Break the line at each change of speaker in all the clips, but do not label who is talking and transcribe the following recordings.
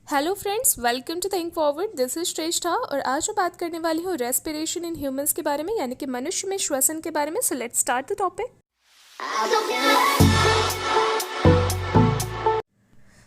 Hello friends, welcome to Think Forward. This is Shreshtha और आज मैं बात करने वाली हूँ रेस्पिरेशन इन ह्यूमंस के बारे में, यानी कि मनुष्य में श्वसन के बारे में। So let's start the topic.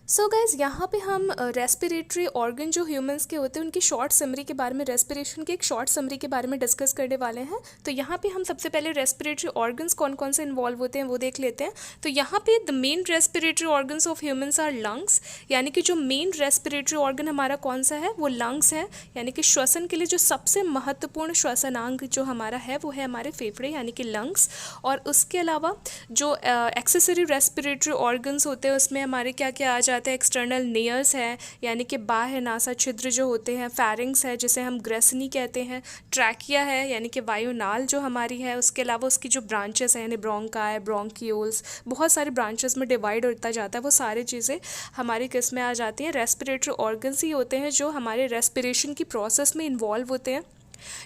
So guys, यहाँ पे हम रेस्पिरेटरी ऑर्गन जो ह्यूमंस के होते हैं उनकी शॉर्ट समरी के बारे में, रेस्पिरेशन की एक शॉर्ट समरी के बारे में डिस्कस करने वाले हैं। तो यहाँ पे हम सबसे पहले रेस्पिरेटरी ऑर्गन्स कौन कौन से इन्वॉल्व होते हैं वो देख लेते हैं। तो यहाँ पे the main respiratory organs of humans are lungs, यानी कि जो मेन रेस्पिरेटरी ऑर्गन हमारा कौन सा है वो लंग्स है। यानी कि श्वसन के लिए जो सबसे महत्वपूर्ण श्वसनांग जो हमारा है वो है हमारे फेफड़े यानी कि लंग्स। और उसके अलावा जो एक्सेसरी रेस्पिरेटरी ऑर्गन्स होते हैं उसमें हमारे क्या क्या आ जाते हैं। एक्सटर्नल नेयर्स है यानी कि बाह्य नासा छिद्र जो होते हैं, फेरिंग्स है जिसे हम ग्रेसनी कहते हैं, ट्रैकिया है यानी कि वायुनाल जो हमारी है, उसके अलावा उसकी जो ब्रांचेस हैं यानी ब्रोंकाई, ब्रोंक्यूल्स, बहुत सारे ब्रांचेस में डिवाइड होता जाता है। वो सारी चीज़ें हमारी किस में आ जाती हैं, रेस्पिरेटरी ऑर्गन्स ही होते हैं जो हमारे रेस्पिरेशन की प्रोसेस में इन्वॉल्व होते हैं।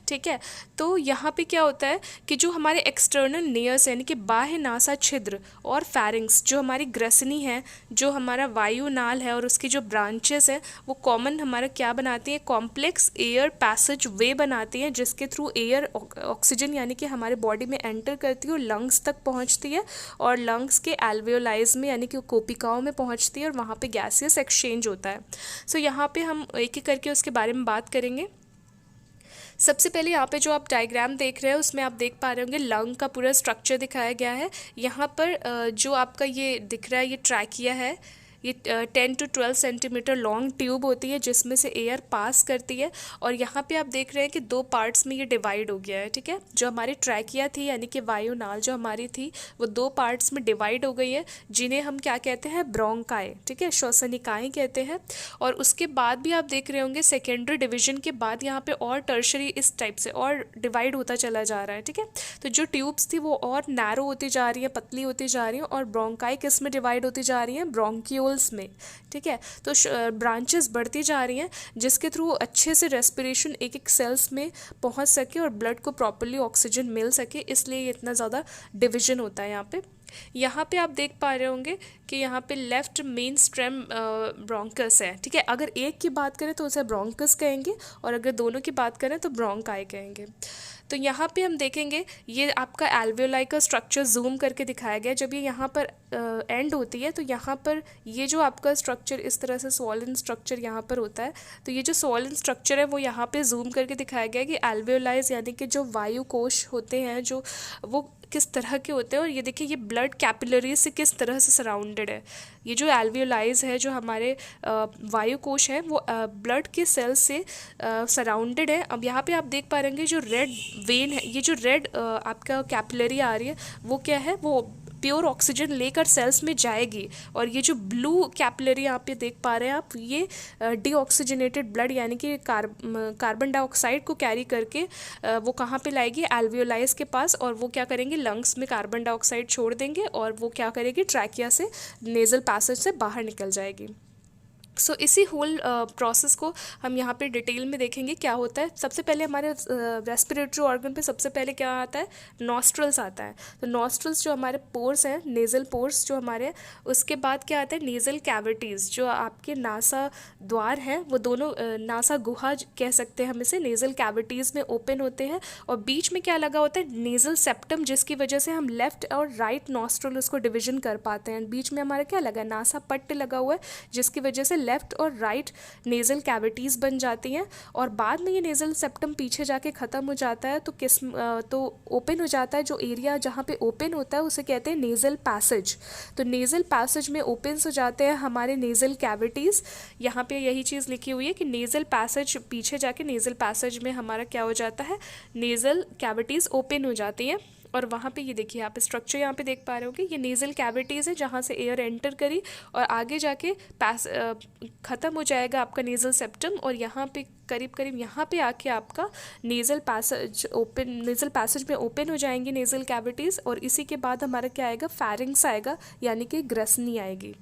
ठीक है। तो यहाँ पे क्या होता है कि जो हमारे एक्सटर्नल नेयर्स यानी कि बाह्य नासा छिद्र और फैरिंग्स, जो हमारी ग्रसनी है, जो हमारा वायुनाल है और उसकी जो ब्रांचेस है वो कॉमन हमारा क्या बनाती है, कॉम्प्लेक्स एयर पैसेज वे बनाती हैं जिसके थ्रू एयर ऑक्सीजन यानी कि हमारे बॉडी में एंटर करती है और लंग्स तक पहुँचती है और लंग्स के एल्वेओलाइज में यानी कि कोपिकाओं में पहुँचती है और वहाँ पे गैसियस एक्सचेंज होता है। सो यहाँ पे हम एक एक करके उसके बारे में बात करेंगे। सबसे पहले यहाँ पे जो आप डायग्राम देख रहे हैं उसमें आप देख पा रहे होंगे लंग का पूरा स्ट्रक्चर दिखाया गया है। यहाँ पर जो आपका ये दिख रहा है ये ट्रैकिया है। ये 10 to 12 सेंटीमीटर लॉन्ग ट्यूब होती है जिसमें से एयर पास करती है। और यहाँ पे आप देख रहे हैं कि दो पार्ट्स में ये डिवाइड हो गया है। ठीक है, जो हमारी ट्रैकिया थी यानी कि वायुनाल जो हमारी थी वो दो पार्ट्स में डिवाइड हो गई है जिन्हें हम क्या कहते हैं, ब्रोंकाई। ठीक है, श्वसनिकाएं कहते हैं। और उसके बाद भी आप देख रहे होंगे सेकेंडरी डिवीजन के बाद यहाँ पे और टर्शरी इस टाइप से और डिवाइड होता चला जा रहा है। ठीक है, तो जो ट्यूब्स थी वो और नैरो होती जा रही है, पतली होती जा रही है और ब्रोंकाई किस में डिवाइड होती जा रही है, ब्रोंक्यूल्स में। ठीक है, तो ब्रांचेस बढ़ती जा रही हैं जिसके थ्रू अच्छे से रेस्पिरेशन एक एक सेल्स में पहुंच सके और ब्लड को प्रॉपरली ऑक्सीजन मिल सके, इसलिए ये इतना ज़्यादा डिवीजन होता है यहाँ पे। यहाँ पे आप देख पा रहे होंगे कि यहाँ पे लेफ्ट मेन स्ट्रेम ब्रोंकस है। ठीक है, अगर एक की बात करें तो उसे ब्रोंकस कहेंगे और अगर दोनों की बात करें तो ब्रोंकाई कहेंगे। तो यहाँ पे हम देखेंगे ये आपका एल्वेओलाई का स्ट्रक्चर जूम करके दिखाया गया। जब ये यहाँ पर एंड होती है तो यहाँ पर ये जो आपका स्ट्रक्चर इस तरह से सॉलिड स्ट्रक्चर यहाँ पर होता है। तो ये जो सॉलिड स्ट्रक्चर है वो यहाँ पे जूम करके दिखाया गया कि एल्वेओलाइज यानी कि जो वायु कोश होते हैं जो वो किस तरह के होते हैं। और ये देखिए ये ब्लड कैपिलरी से किस तरह से सराउंडेड है। ये जो एल्वियोलाइज है जो हमारे वायु कोश है वो ब्लड के सेल से सराउंडेड है। अब यहाँ पे आप देख पा रहे हैं जो रेड वेन है, ये जो रेड आपका कैपिलरी आ रही है वो क्या है, वो प्योर ऑक्सीजन लेकर सेल्स में जाएगी। और ये जो ब्लू कैपिलरी आप ये देख पा रहे हैं आप, ये डीऑक्सीजनेटेड ब्लड यानी कि कार्बन डाइऑक्साइड को कैरी करके वो कहाँ पे लाएगी, एल्वियोलाइज के पास। और वो क्या करेंगे, लंग्स में कार्बन डाइऑक्साइड छोड़ देंगे और वो क्या करेगी, ट्रैकिया से नेजल पैसेज से बाहर निकल जाएगी। सो इसी होल प्रोसेस को हम यहाँ पे डिटेल में देखेंगे क्या होता है। सबसे पहले हमारे रेस्पिरेटरी ऑर्गन पे सबसे पहले क्या आता है, नॉस्ट्रल्स आता है। तो नॉस्ट्रल्स जो हमारे पोर्स हैं, नेज़ल पोर्स जो हमारे, उसके बाद क्या आता है, नेज़ल कैविटीज़ जो आपके नासा द्वार हैं वो दोनों नासा गुहा कह सकते हैं हम इसे, नेज़ल कैविटीज़ में ओपन होते हैं। और बीच में क्या लगा होता है, नेज़ल सेप्टम, जिसकी वजह से हम लेफ्ट और राइट नॉस्ट्रल उसको डिवीजन कर पाते हैं। बीच में हमारा क्या लगा, नासा पट्ट लगा हुआ है जिसकी वजह से लेफ्ट और राइट नेज़ल कैविटीज़ बन जाती हैं। और बाद में ये नेज़ल सेप्टम पीछे जाके ख़त्म हो जाता है तो तो ओपन हो जाता है। जो एरिया जहाँ पे ओपन होता है उसे कहते हैं नेज़ल पैसेज। तो नेज़ल पैसेज में ओपन हो जाते हैं हमारे नेज़ल कैविटीज़। यहाँ पे यही चीज़ लिखी हुई है कि नेज़ल पैसेज पीछे जाके नेज़ल पैसेज में हमारा क्या हो जाता है, नेज़ल कैविटीज़ ओपन हो जाती हैं। और वहाँ पे ये देखिए आप स्ट्रक्चर यहाँ पे देख पा रहे होगे, ये नेज़ल कैविटीज़ है जहाँ से एयर एंटर करी और आगे जाके ख़त्म हो जाएगा आपका नेज़ल सेप्टम। और यहाँ पे करीब करीब यहाँ पे आके आपका नेज़ल पैसेज में ओपन हो जाएंगी नेज़ल कैविटीज़। और इसी के बाद हमारा क्या आएगा, फैरिंग्स आएगा यानी कि ग्रसनी आएगी।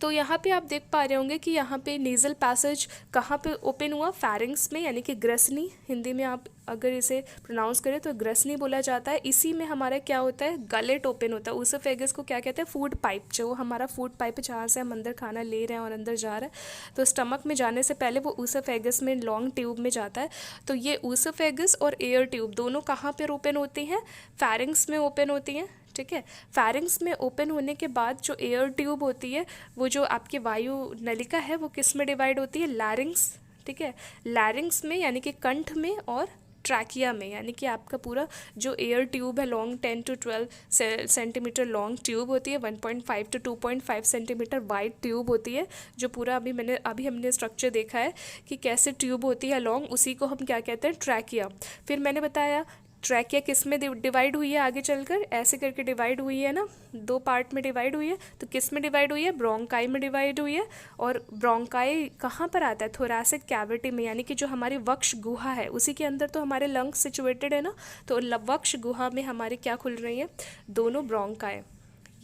तो यहाँ पे आप देख पा रहे होंगे कि यहाँ पे नेज़ल पैसेज कहाँ पे ओपन हुआ, फैरिंग्स में, यानी कि ग्रसनी, हिंदी में आप अगर इसे प्रोनाउंस करें तो ग्रसनी बोला जाता है। इसी में हमारा क्या होता है, गलेट ओपन होता है। ऊसोफेगस को क्या कहते हैं, फूड पाइप, जो हमारा फूड पाइप है जहाँ से हम अंदर खाना ले रहे हैं और अंदर जा रहा है, तो स्टमक में जाने से पहले वो ऊसोफेगस में लॉन्ग ट्यूब में जाता है। तो ये ऊसोफेगस और एयर ट्यूब दोनों कहाँ पर ओपन होती हैं, फैरिंग्स में ओपन होती हैं। ठीक है, फैरिंग्स में ओपन होने के बाद जो एयर ट्यूब होती है, वो जो आपकी वायु नलिका है, वो किस में डिवाइड होती है, लैरिंग्स। ठीक है, लैरिंग्स में यानी कि कंठ में, और ट्रैकिया में, यानी कि आपका पूरा जो एयर ट्यूब है long 10 to 12 centimetre long tube होती है, 1.5 to 2.5 सेंटीमीटर वाइड ट्यूब होती है, जो पूरा अभी हमने स्ट्रक्चर देखा है कि कैसे ट्यूब होती है लॉन्ग, उसी को हम क्या कहते हैं, ट्रैकिया। फिर मैंने बताया ट्रैकिया किस में डिवाइड हुई है, आगे चलकर ऐसे करके डिवाइड हुई है ना, दो पार्ट में डिवाइड हुई है। तो किस में डिवाइड हुई है, ब्रोंकाई में डिवाइड हुई है। और ब्रोंकाई कहाँ पर आता है, थोरैसिक कैविटी में, यानी कि जो हमारी वक्ष गुहा है उसी के अंदर तो हमारे लंग्स सिचुएटेड है ना, तो वक्ष गुहा में हमारे क्या खुल रही है, दोनों ब्रोंकाई।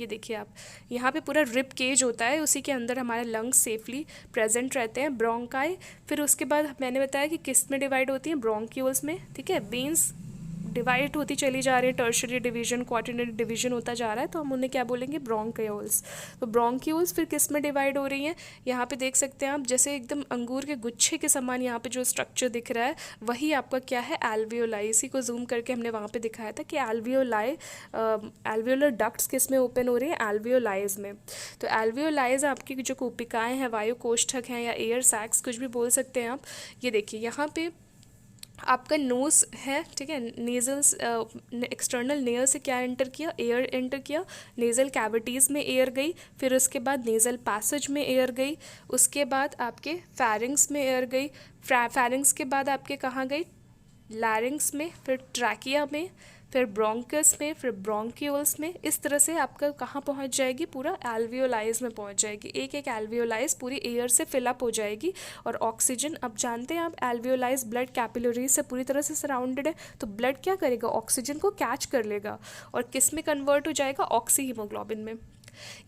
ये देखिए आप, यहाँ पे पूरा रिप केज होता है, उसी के अंदर हमारे लंग्स सेफली प्रेजेंट रहते हैं, ब्रोंकाई। फिर उसके बाद मैंने बताया कि किस में डिवाइड होती हैं, ब्रोंक्यूल्स में। ठीक है, वेन्स डिवाइड होती चली जा रही है, टर्शरी डिवीजन, क्वार्टरनरी डिवीजन होता जा रहा है, तो हम उन्हें क्या बोलेंगे, ब्रोंक्यूल्स। तो ब्रोंक्यूल्स फिर किस में डिवाइड हो रही हैं, यहाँ पे देख सकते हैं आप, जैसे एकदम अंगूर के गुच्छे के समान यहाँ पे जो स्ट्रक्चर दिख रहा है, वही आपका क्या है, एल्वियोलाई। इसी को जूम करके हमने वहाँ पे दिखाया था कि एल्वियोलाई, एल्वियोलर डक्ट्स किस में ओपन हो रही है, एल्वियोलाइज में। तो एल्वियोलाइज आपकी जो कोशिकाएँ हैं, वायु कोष्ठक हैं, या एयर सैक्स, कुछ भी बोल सकते हैं आप। ये देखिए यहाँ पे आपका नोज है, ठीक है, नेजल्स, एक्सटर्नल नेयर से क्या एंटर किया, एयर एंटर किया, नेज़ल कैविटीज़ में एयर गई, फिर उसके बाद नेज़ल पैसेज में एयर गई, उसके बाद आपके फैरिंग्स में एयर गई, फैरिंग्स के बाद आपके कहाँ गई, लैरिंग्स में, फिर ट्रैकिया में, फिर ब्रोंकस में, फिर ब्रोंक्यूल्स में। इस तरह से आपका कहाँ पहुँच जाएगी, पूरा एल्वियोलाइज में पहुँच जाएगी। एक एक एल्वियोलाइज पूरी एयर से फिलअप हो जाएगी, और ऑक्सीजन, अब जानते हैं आप, एल्वियोलाइज ब्लड कैपिलरीज से पूरी तरह से सराउंडेड है, तो ब्लड क्या करेगा, ऑक्सीजन को कैच कर लेगा और किस में कन्वर्ट हो जाएगा, ऑक्सी हीमोग्लोबिन में।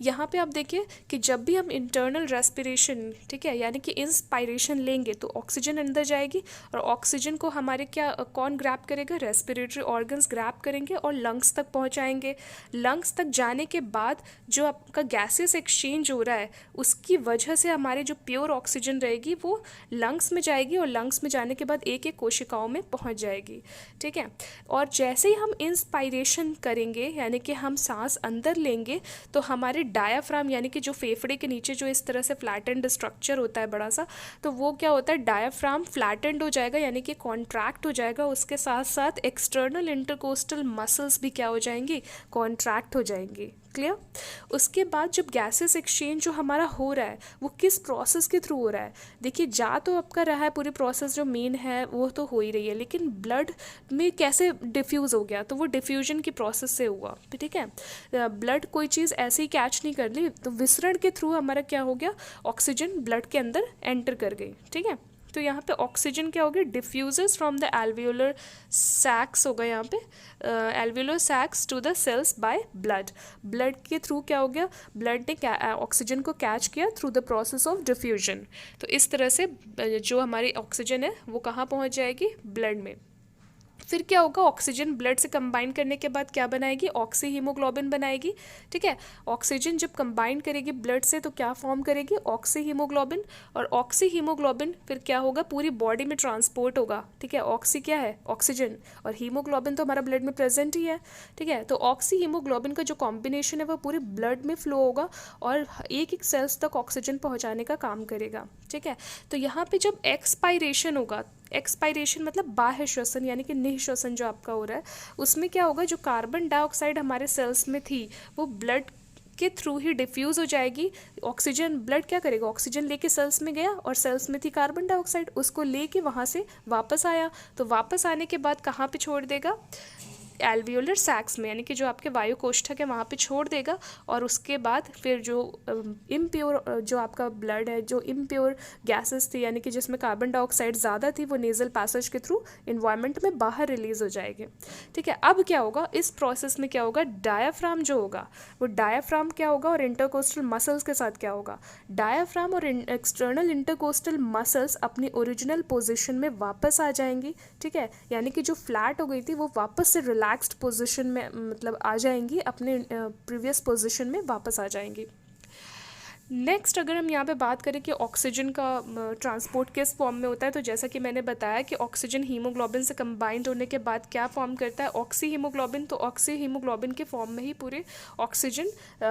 यहाँ पे आप देखिए कि जब भी हम इंटरनल रेस्पिरेशन, ठीक है, यानी कि इंस्पायरेशन लेंगे तो ऑक्सीजन अंदर जाएगी, और ऑक्सीजन को हमारे क्या, कौन ग्रैब करेगा, रेस्पिरेटरी ऑर्गन्स ग्रैब करेंगे और लंग्स तक पहुँचाएंगे। लंग्स तक जाने के बाद जो आपका गैसेस एक्सचेंज हो रहा है, उसकी वजह से हमारी जो प्योर ऑक्सीजन रहेगी वो लंग्स में जाएगी, और लंग्स में जाने के बाद एक एक कोशिकाओं में पहुँच जाएगी। ठीक है, और जैसे ही हम इंस्पायरेशन करेंगे, यानी कि हम सांस अंदर लेंगे, तो हमारे डायाफ्राम, यानी कि जो फेफड़े के नीचे जो इस तरह से फ्लैटेंड स्ट्रक्चर होता है बड़ा सा, तो वो क्या होता है, डायाफ्राम फ्लैटेंड हो जाएगा, यानी कि कॉन्ट्रैक्ट हो जाएगा। उसके साथ साथ एक्सटर्नल इंटरकोस्टल मसल्स भी क्या हो जाएंगी, कॉन्ट्रैक्ट हो जाएंगी। क्लियर। उसके बाद जब गैसेस एक्सचेंज जो हमारा हो रहा है वो किस प्रोसेस के थ्रू हो रहा है, देखिए जा तो आपका रहा है पूरी प्रोसेस जो मेन है वो तो हो ही रही है, लेकिन ब्लड में कैसे डिफ्यूज़ हो गया, तो वो डिफ्यूजन की प्रोसेस से हुआ। ठीक है, ब्लड कोई चीज़ ऐसे ही कैच नहीं कर ली, तो विसरण के थ्रू हमारा क्या हो गया, ऑक्सीजन ब्लड के अंदर एंटर कर गई। ठीक है, तो यहाँ पे ऑक्सीजन क्या हो गया, diffuses from the alveolar sacs हो गया, यहाँ पे alveolar sacs to the cells by blood. Blood के थ्रू क्या हो गया, ब्लड ने ऑक्सीजन को कैच किया through the process of diffusion. तो इस तरह से जो हमारी ऑक्सीजन है वो कहाँ पहुँच जाएगी, ब्लड में। फिर क्या होगा, ऑक्सीजन ब्लड से कंबाइन करने के बाद क्या बनाएगी, ऑक्सी हीमोग्लोबिन बनाएगी। ठीक है, ऑक्सीजन जब कंबाइन करेगी ब्लड से तो क्या फॉर्म करेगी, ऑक्सी हीमोग्लोबिन, और ऑक्सी हीमोग्लोबिन फिर क्या होगा, पूरी बॉडी में ट्रांसपोर्ट होगा। ठीक है, ऑक्सी क्या है, ऑक्सीजन, और हीमोग्लोबिन तो हमारा ब्लड में प्रेजेंट ही है। ठीक है, तो ऑक्सी हीमोग्लोबिन का जो कॉम्बिनेशन है वो पूरे ब्लड में फ्लो होगा और एक एक सेल्स तक ऑक्सीजन पहुँचाने का काम करेगा। ठीक है, तो यहाँ पे जब एक्सपायरेशन होगा, एक्सपायरेशन मतलब बाह्य श्वसन यानी कि निःश्वसन जो आपका हो रहा है, उसमें क्या होगा, जो कार्बन डाइऑक्साइड हमारे सेल्स में थी वो ब्लड के थ्रू ही डिफ्यूज़ हो जाएगी। ऑक्सीजन, ब्लड क्या करेगा, ऑक्सीजन लेके सेल्स में गया और सेल्स में थी कार्बन डाइऑक्साइड, उसको लेके वहाँ से वापस आया, तो वापस आने के बाद कहाँ पे छोड़ देगा, एल्वियोलर सैक्स में, यानी कि जो आपके वायु कोष्ठक है वहाँ पे छोड़ देगा, और उसके बाद फिर जो इम्प्योर जो आपका ब्लड है, जो इम्प्योर गैसेस थी यानी कि जिसमें कार्बन डाइऑक्साइड ज़्यादा थी, वो नेजल पैसेज के थ्रू इन्वायरमेंट में बाहर रिलीज हो जाएगी। ठीक है, अब क्या होगा इस प्रोसेस में, क्या होगा, डायाफ्राम जो होगा वो डायाफ्राम क्या होगा और इंटरकोस्टल मसल्स के साथ क्या होगा, डायाफ्राम और एक्सटर्नल इंटरकोस्टल मसल्स अपनी ओरिजिनल पोजीशन में वापस आ जाएंगी। ठीक है, यानी कि जो फ्लैट हो गई थी वो वापस से रिलैक्स्ड पोजीशन में मतलब आ जाएंगी, अपने प्रीवियस पोजीशन में वापस आ जाएंगी। नेक्स्ट अगर हम यहाँ पे बात करें कि ऑक्सीजन का ट्रांसपोर्ट किस फॉर्म में होता है, तो जैसा कि मैंने बताया कि ऑक्सीजन हीमोग्लोबिन से कंबाइंड होने के बाद क्या फॉर्म करता है, ऑक्सी हीमोग्लोबिन। तो ऑक्सी हीमोग्लोबिन के फॉर्म में ही पूरे ऑक्सीजन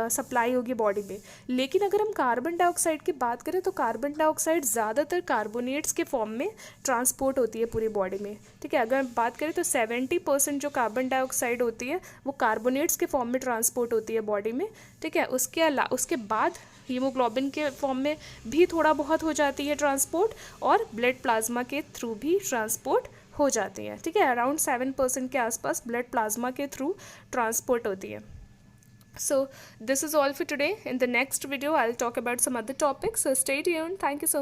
सप्लाई होगी बॉडी में। लेकिन अगर हम कार्बन डाइऑक्साइड की बात करें तो कार्बन डाइऑक्साइड ज़्यादातर कार्बोनेट्स के फॉर्म में ट्रांसपोर्ट होती है पूरी बॉडी में। ठीक है, अगर हम बात करें तो 70% जो कार्बन डाइऑक्साइड होती है वो कार्बोनेट्स के फॉर्म में ट्रांसपोर्ट होती है बॉडी में। ठीक है, उसके बाद हीमोग्लोबिन के फॉर्म में भी थोड़ा बहुत हो जाती है ट्रांसपोर्ट, और ब्लड प्लाज्मा के थ्रू भी ट्रांसपोर्ट हो जाती है। ठीक है, अराउंड 7% के आसपास ब्लड प्लाज्मा के थ्रू ट्रांसपोर्ट होती है। So this is all for today. In the next video I will talk about some other topics, so stay tuned. Thank you so much.